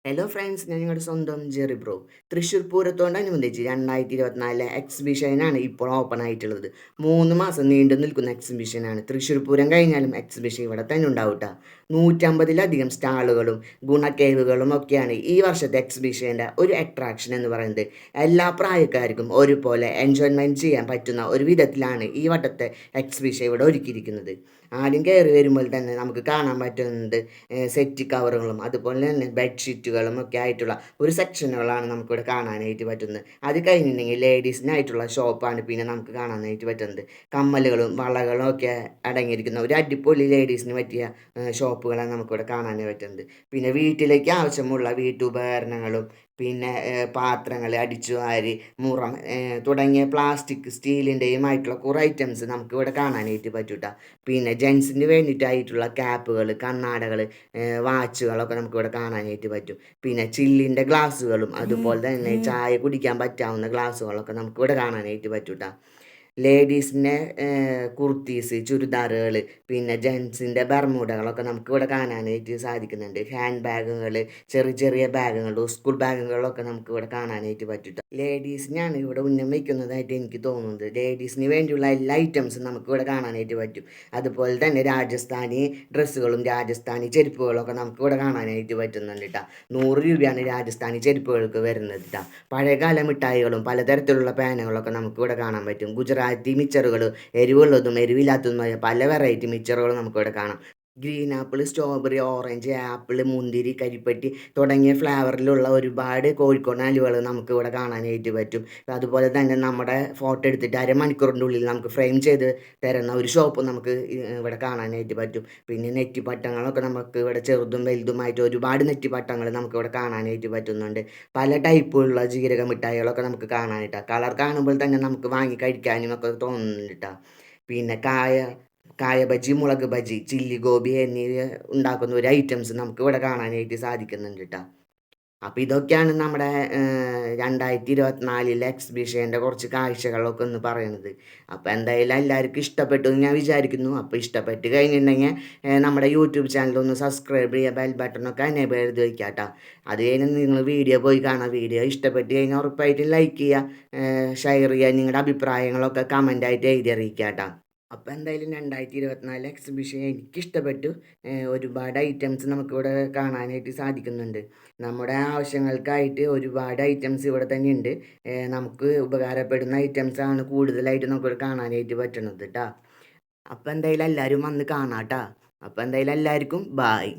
Hello friends, ഞാൻ നിങ്ങളുടെ സ്വന്തം ജെറി ബ്രോ. തൃശ്ശൂർ പൂരത്തോടനുബന്ധിച്ച് 2024 എക്സിബിഷനാണ് ഇപ്പോൾ ഓപ്പൺ ആയിട്ടുള്ളത്. 3 മാസം നീണ്ടു നിൽക്കുന്ന എക്സിബിഷനാണ്. തൃശ്ശൂർ പൂരം കഴിഞ്ഞാലും എക്സിബിഷൻ ഇവിടെ തന്നെ ഉണ്ടാവും കേട്ടോ. 150ലധികം സ്റ്റാളുകളും ഗുണക്കേവുകളും ഒക്കെയാണ് ഈ വർഷത്തെ എക്സിബിഷൻ്റെ ഒരു അട്രാക്ഷൻ എന്ന് പറയുന്നത്. എല്ലാ പ്രായക്കാർക്കും ഒരുപോലെ എൻജോയ്മെൻറ്റ് ചെയ്യാൻ പറ്റുന്ന ഒരു വിധത്തിലാണ് ഈ വട്ടത്തെ എക്സിബിഷൻ ഇവിടെ ഒരുക്കിയിരിക്കുന്നത്. ആദ്യം കയറി വരുമ്പോൾ തന്നെ നമുക്ക് കാണാൻ പറ്റുന്നത് സെറ്റ് കവറുകളും അതുപോലെ തന്നെ ബെഡ്ഷീറ്റുകളും ഒക്കെ ആയിട്ടുള്ള ഒരു സെക്ഷനുകളാണ് നമുക്കിവിടെ കാണാനായിട്ട് പറ്റുന്നത്. അത് കഴിഞ്ഞിട്ടുണ്ടെങ്കിൽ ലേഡീസിനായിട്ടുള്ള ഷോപ്പാണ് പിന്നെ നമുക്ക് കാണാനായിട്ട് പറ്റുന്നത്. കമ്മലുകളും വളകളും ഒക്കെ അടങ്ങിയിരിക്കുന്ന ഒരു അടിപൊളി ലേഡീസിന് പറ്റിയ ഷോപ്പുകളാണ് നമുക്കിവിടെ കാണാനായി പറ്റുന്നത്. പിന്നെ വീട്ടിലേക്ക് ആവശ്യമുള്ള വീട്ടുപകരണങ്ങളും പിന്നെ പാത്രങ്ങൾ, അടിച്ചുവാരി, മുറം തുടങ്ങിയ പ്ലാസ്റ്റിക് സ്റ്റീലിൻ്റെയുമായിട്ടുള്ള കുറേ ഐറ്റംസ് നമുക്കിവിടെ കാണാനായിട്ട് പറ്റും കേട്ടോ. പിന്നെ ജെൻസിന് വേണ്ടിയിട്ടായിട്ടുള്ള ക്യാപ്പുകൾ, കണ്ണാടകൾ, വാച്ചുകളൊക്കെ നമുക്കിവിടെ കാണാനായിട്ട് പറ്റും. പിന്നെ ചില്ലിൻ്റെ ഗ്ലാസ്സുകളും അതുപോലെ തന്നെ ചായ കുടിക്കാൻ പറ്റാവുന്ന ഗ്ലാസ്സുകളൊക്കെ നമുക്കിവിടെ കാണാനായിട്ട് പറ്റും കേട്ടോ. ലേഡീസിൻ്റെ കുർത്തീസ്, ചുരിദാറുകൾ, പിന്നെ ജെൻസിൻ്റെ ബർമൂഡകളൊക്കെ നമുക്കിവിടെ കാണാനായിട്ട് സാധിക്കുന്നുണ്ട്. ഹാൻഡ് ബാഗുകൾ, ചെറിയ ചെറിയ ബാഗുകൾ, സ്കൂൾ ബാഗുകളൊക്കെ നമുക്കിവിടെ കാണാനായിട്ട് പറ്റും. ലേഡീസിനാണ് ഇവിടെ ഉന്നം വയ്ക്കുന്നതായിട്ട് എനിക്ക് തോന്നുന്നത്. ലേഡീസിന് വേണ്ടിയുള്ള എല്ലാ ഐറ്റംസും നമുക്കിവിടെ കാണാനായിട്ട് പറ്റും. അതുപോലെ തന്നെ രാജസ്ഥാനി ഡ്രസ്സുകളും രാജസ്ഥാനി ചെരുപ്പുകളൊക്കെ നമുക്കിവിടെ കാണാനായിട്ട് പറ്റുന്നുണ്ട് കേട്ടോ. 100 രൂപയാണ് രാജസ്ഥാനി ചെരുപ്പുകൾക്ക് വരുന്നത് കേട്ടോ. പഴയകാല മിഠായികളും പലതരത്തിലുള്ള പാനുകളൊക്കെ നമുക്കിവിടെ കാണാൻ പറ്റും. ഗുജറാത്തി മിച്ചറുകൾ, എരിവുള്ളതും എരിവില്ലാത്തതുമായ പല വെറൈറ്റി മിച്ചറുകളും നമുക്കിവിടെ കാണാം. Green apple, strawberry, orange, apple, മുന്തിരി, കരിപ്പട്ടി തുടങ്ങിയ ഫ്ലേവറിലുള്ള ഒരുപാട് കോഴിക്കോട് ഹലുവകൾ നമുക്കിവിടെ കാണാനായിട്ട് പറ്റും. അതുപോലെ തന്നെ നമ്മുടെ ഫോട്ടോ എടുത്തിട്ട് അരമണിക്കൂറിൻ്റെ ഉള്ളിൽ നമുക്ക് ഫ്രെയിം ചെയ്ത് തരുന്ന ഒരു ഷോപ്പ് നമുക്ക് ഇവിടെ കാണാനായിട്ട് പറ്റും. പിന്നെ നെറ്റിപ്പട്ടങ്ങളൊക്കെ നമുക്ക് ഇവിടെ ചെറുതും വലുതുമായിട്ട് ഒരുപാട് നെറ്റിപ്പട്ടങ്ങൾ നമുക്കിവിടെ കാണാനായിട്ട് പറ്റുന്നുണ്ട്. പല ടൈപ്പുള്ള ജീരക മിഠായികളൊക്കെ നമുക്ക് കാണാനായിട്ടാണ്. കളർ കാണുമ്പോൾ തന്നെ നമുക്ക് വാങ്ങി കഴിക്കാനും ഒക്കെ തോന്നുന്നുണ്ട് കേട്ടോ. പിന്നെ കായ ബജി, മുളക് ബജി, ചില്ലി ഗോബി എന്നിവ ഉണ്ടാക്കുന്ന ഒരു ഐറ്റംസ് നമുക്ക് ഇവിടെ കാണാനായിട്ട് സാധിക്കുന്നുണ്ട് കേട്ടോ. അപ്പോൾ ഇതൊക്കെയാണ് നമ്മുടെ 2024 എക്സിബിഷൻ്റെ കുറച്ച് കാഴ്ചകളൊക്കെ ഒന്ന് പറയുന്നത്. അപ്പോൾ എന്തായാലും എല്ലാവർക്കും ഇഷ്ടപ്പെട്ടു എന്ന് ഞാൻ വിചാരിക്കുന്നു. അപ്പോൾ ഇഷ്ടപ്പെട്ട് കഴിഞ്ഞിട്ടുണ്ടെങ്കിൽ നമ്മുടെ യൂട്യൂബ് ചാനലൊന്ന് സബ്സ്ക്രൈബ് ചെയ്യുക, ബെൽ ബട്ടണൊക്കെ എനേബിൾ ചെയ്ത് വയ്ക്കുക കേട്ടോ. അത് കഴിഞ്ഞ് നിങ്ങൾ വീഡിയോ പോയി കാണാം. വീഡിയോ ഇഷ്ടപ്പെട്ട് കഴിഞ്ഞാൽ ഉറപ്പായിട്ടും ലൈക്ക് ചെയ്യുക, ഷെയർ ചെയ്യുക, നിങ്ങളുടെ അഭിപ്രായങ്ങളൊക്കെ കമൻ്റായിട്ട് എഴുതി അറിയിക്കുക കേട്ടോ. അപ്പോൾ എന്തായാലും 2024 എക്സിബിഷൻ എനിക്കിഷ്ടപ്പെട്ടു. ഒരുപാട് ഐറ്റംസ് നമുക്കിവിടെ കാണാനായിട്ട് സാധിക്കുന്നുണ്ട്. നമ്മുടെ ആവശ്യങ്ങൾക്കായിട്ട് ഒരുപാട് ഐറ്റംസ് ഇവിടെ തന്നെ ഉണ്ട്. നമുക്ക് ഉപകാരപ്പെടുന്ന ഐറ്റംസാണ് കൂടുതലായിട്ട് നമുക്കിവിടെ കാണാനായിട്ട് പറ്റുന്നത് കേട്ടോ. അപ്പോൾ എന്തായാലും എല്ലാവരും വന്ന് കാണാം കേട്ടോ. അപ്പോൾ എന്തായാലും എല്ലാവർക്കും ബായ്.